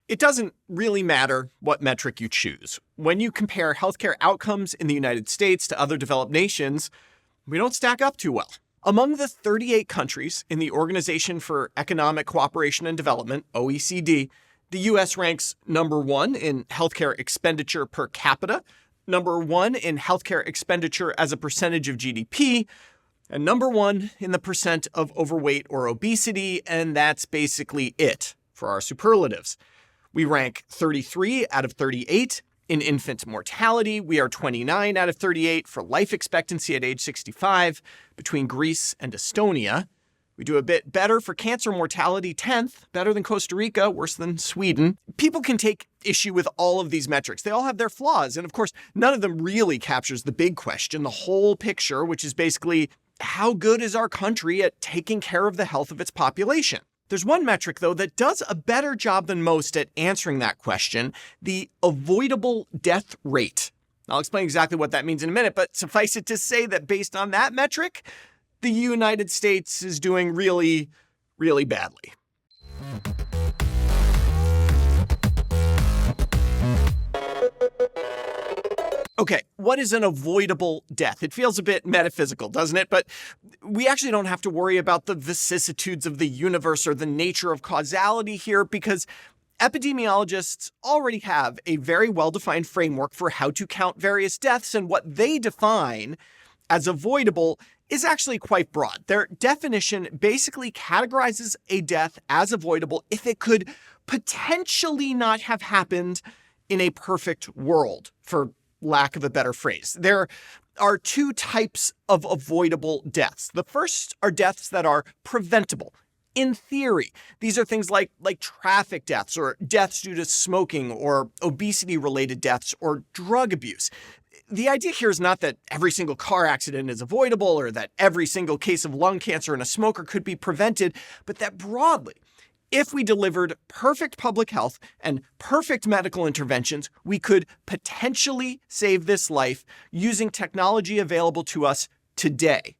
It doesn't really matter what metric you choose. When you compare healthcare outcomes in the United States to other developed nations, we don't stack up too well. Among the 38 countries in the Organization for Economic Cooperation and Development, OECD, the US ranks number 1 in healthcare expenditure per capita, number 1 in healthcare expenditure as a percentage of GDP, and number 1 in the percent of overweight or obesity, and that's basically it for our superlatives. We rank 33 out of 38 in infant mortality. We are 29 out of 38 for life expectancy at age 65 between Greece and Estonia. We do a bit better for cancer mortality, 10th, better than Costa Rica, worse than Sweden. People can take issue with all of these metrics. They all have their flaws. And of course, none of them really captures the big question, the whole picture, which is basically how good is our country at taking care of the health of its population? There's one metric, though, that does a better job than most at answering that question, the avoidable death rate. I'll explain exactly what that means in a minute, but suffice it to say that based on that metric, the United States is doing really, really badly. Okay, what is an avoidable death? It feels a bit metaphysical, doesn't it? But we actually don't have to worry about the vicissitudes of the universe or the nature of causality here because epidemiologists already have a very well-defined framework for how to count various deaths, and what they define as avoidable is actually quite broad. Their definition basically categorizes a death as avoidable if it could potentially not have happened in a perfect world, for lack of a better phrase. There are two types of avoidable deaths. The first are deaths that are preventable. In theory, these are things like traffic deaths or deaths due to smoking or obesity-related deaths or drug abuse. The idea here is not that every single car accident is avoidable or that every single case of lung cancer in a smoker could be prevented, but that broadly, if we delivered perfect public health and perfect medical interventions, we could potentially save this life using technology available to us today.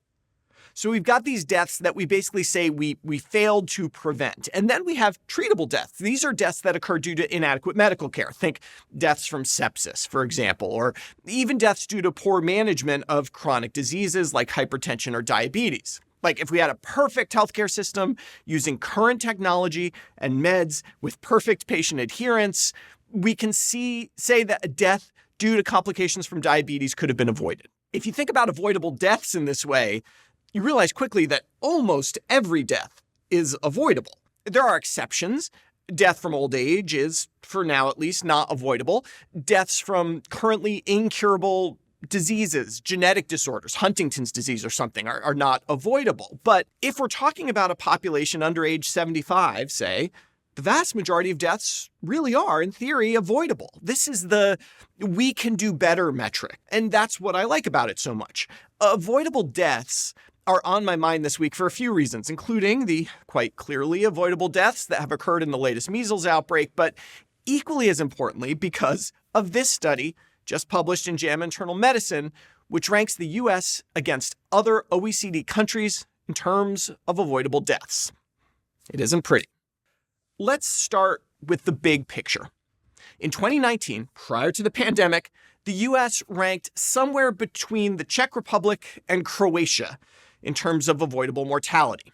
So we've got these deaths that we basically say we failed to prevent. And then we have treatable deaths. These are deaths that occur due to inadequate medical care. Think deaths from sepsis, for example, or even deaths due to poor management of chronic diseases like hypertension or diabetes. Like if we had a perfect healthcare system using current technology and meds with perfect patient adherence, we can say that a death due to complications from diabetes could have been avoided. If you think about avoidable deaths in this way, you realize quickly that almost every death is avoidable. There are exceptions. Death from old age is, for now at least, not avoidable. Deaths from currently incurable diseases, genetic disorders, Huntington's disease or something are not avoidable. But if we're talking about a population under age 75, say, the vast majority of deaths really are, in theory, avoidable. This is the we can do better metric. And that's what I like about it so much. Avoidable deaths are on my mind this week for a few reasons, including the quite clearly avoidable deaths that have occurred in the latest measles outbreak, but equally as importantly, because of this study just published in JAMA Internal Medicine, which ranks the US against other OECD countries in terms of avoidable deaths. It isn't pretty. Let's start with the big picture. In 2019, prior to the pandemic, the US ranked somewhere between the Czech Republic and Croatia in terms of avoidable mortality.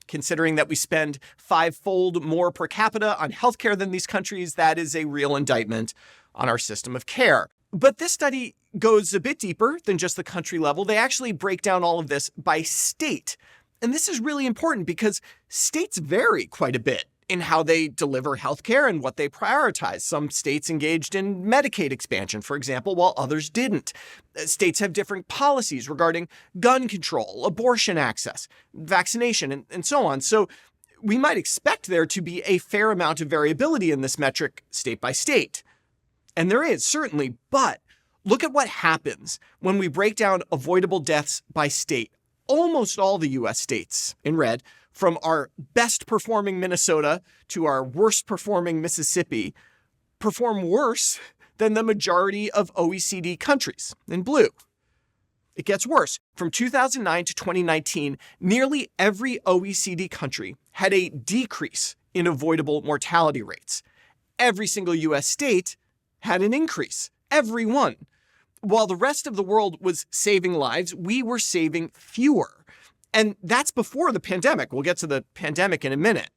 Considering that we spend 5-fold more per capita on healthcare than these countries, that is a real indictment on our system of care. But this study goes a bit deeper than just the country level. They actually break down all of this by state. And this is really important because states vary quite a bit in how they deliver healthcare and what they prioritize. Some states engaged in Medicaid expansion, for example, while others didn't. States have different policies regarding gun control, abortion access, vaccination, and so on. So we might expect there to be a fair amount of variability in this metric state by state. And there is, certainly, but look at what happens when we break down avoidable deaths by state. Almost all the US states, in red, from our best performing Minnesota to our worst performing Mississippi, perform worse than the majority of OECD countries, in blue. It gets worse. From 2009 to 2019, nearly every OECD country had a decrease in avoidable mortality rates. every single US state had an increase. Every one. While the rest of the world was saving lives, we were saving fewer. And that's before the pandemic. We'll get to the pandemic in a minute.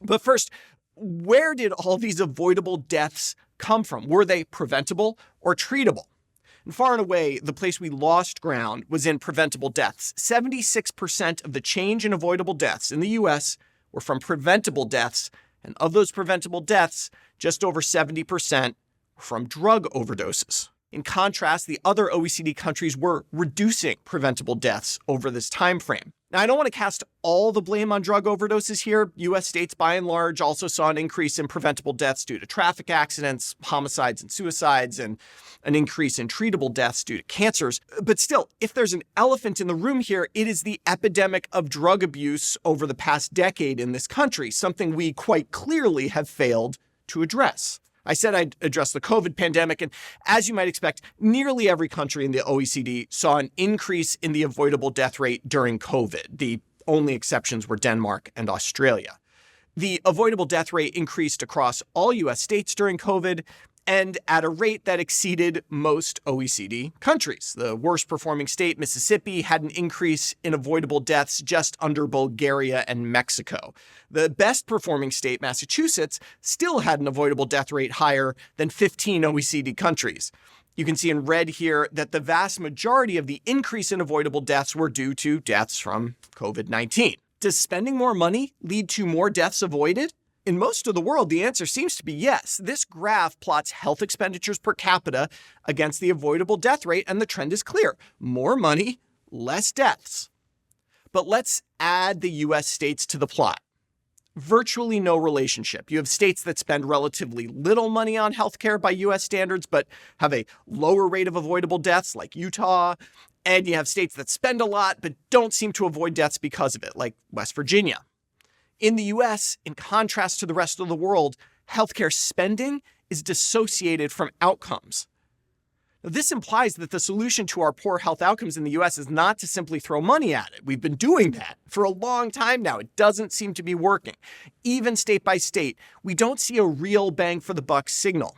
But first, where did all these avoidable deaths come from? Were they preventable or treatable? And far and away, the place we lost ground was in preventable deaths. 76% of the change in avoidable deaths in the US were from preventable deaths. And of those preventable deaths, just over 70% were from drug overdoses. In contrast, the other OECD countries were reducing preventable deaths over this time frame. Now, I don't want to cast all the blame on drug overdoses here. US states, by and large, also saw an increase in preventable deaths due to traffic accidents, homicides and suicides, and an increase in treatable deaths due to cancers. But still, if there's an elephant in the room here, it is the epidemic of drug abuse over the past decade in this country, something we quite clearly have failed to address. I said I'd address the COVID pandemic, and as you might expect, nearly every country in the OECD saw an increase in the avoidable death rate during COVID. The only exceptions were Denmark and Australia. The avoidable death rate increased across all US states during COVID, and at a rate that exceeded most OECD countries. The worst performing state, Mississippi, had an increase in avoidable deaths just under Bulgaria and Mexico. The best performing state, Massachusetts, still had an avoidable death rate higher than 15 OECD countries. You can see in red here that the vast majority of the increase in avoidable deaths were due to deaths from COVID-19. Does spending more money lead to more deaths avoided? In most of the world, the answer seems to be yes. This graph plots health expenditures per capita against the avoidable death rate, and the trend is clear. More money, less deaths. But let's add the US states to the plot. Virtually no relationship. You have states that spend relatively little money on healthcare by US standards, but have a lower rate of avoidable deaths, like Utah. And you have states that spend a lot, but don't seem to avoid deaths because of it, like West Virginia. In the US, in contrast to the rest of the world, healthcare spending is dissociated from outcomes. Now, this implies that the solution to our poor health outcomes in the US is not to simply throw money at it. We've been doing that for a long time now. It doesn't seem to be working. Even state by state, we don't see a real bang for the buck signal.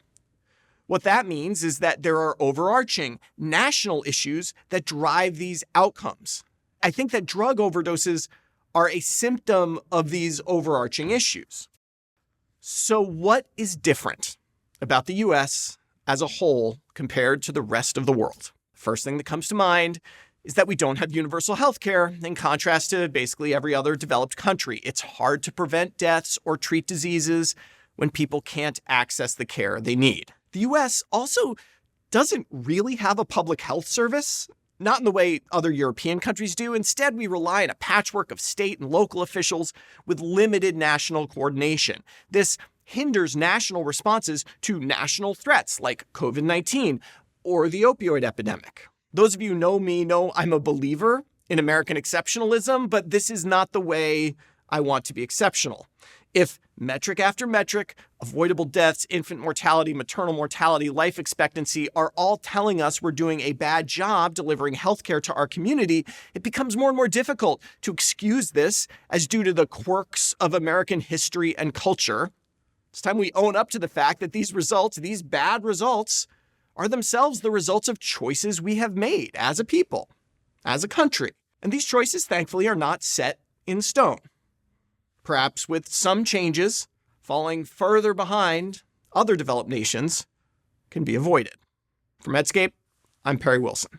What that means is that there are overarching national issues that drive these outcomes. I think that drug overdoses are a symptom of these overarching issues. So what is different about the US as a whole compared to the rest of the world? First thing that comes to mind is that we don't have universal health care in contrast to basically every other developed country. It's hard to prevent deaths or treat diseases when people can't access the care they need. The US also doesn't really have a public health service. Not in the way other European countries do. Instead, we rely on a patchwork of state and local officials with limited national coordination. This hinders national responses to national threats like COVID-19 or the opioid epidemic. Those of you who know me know I'm a believer in American exceptionalism, but this is not the way I want to be exceptional. If metric after metric, avoidable deaths, infant mortality, maternal mortality, life expectancy are all telling us we're doing a bad job delivering healthcare to our community, it becomes more and more difficult to excuse this as due to the quirks of American history and culture. It's time we own up to the fact that these results, these bad results, are themselves the results of choices we have made as a people, as a country. And these choices, thankfully, are not set in stone. Perhaps with some changes, falling further behind other developed nations can be avoided. From Medscape, I'm Perry Wilson.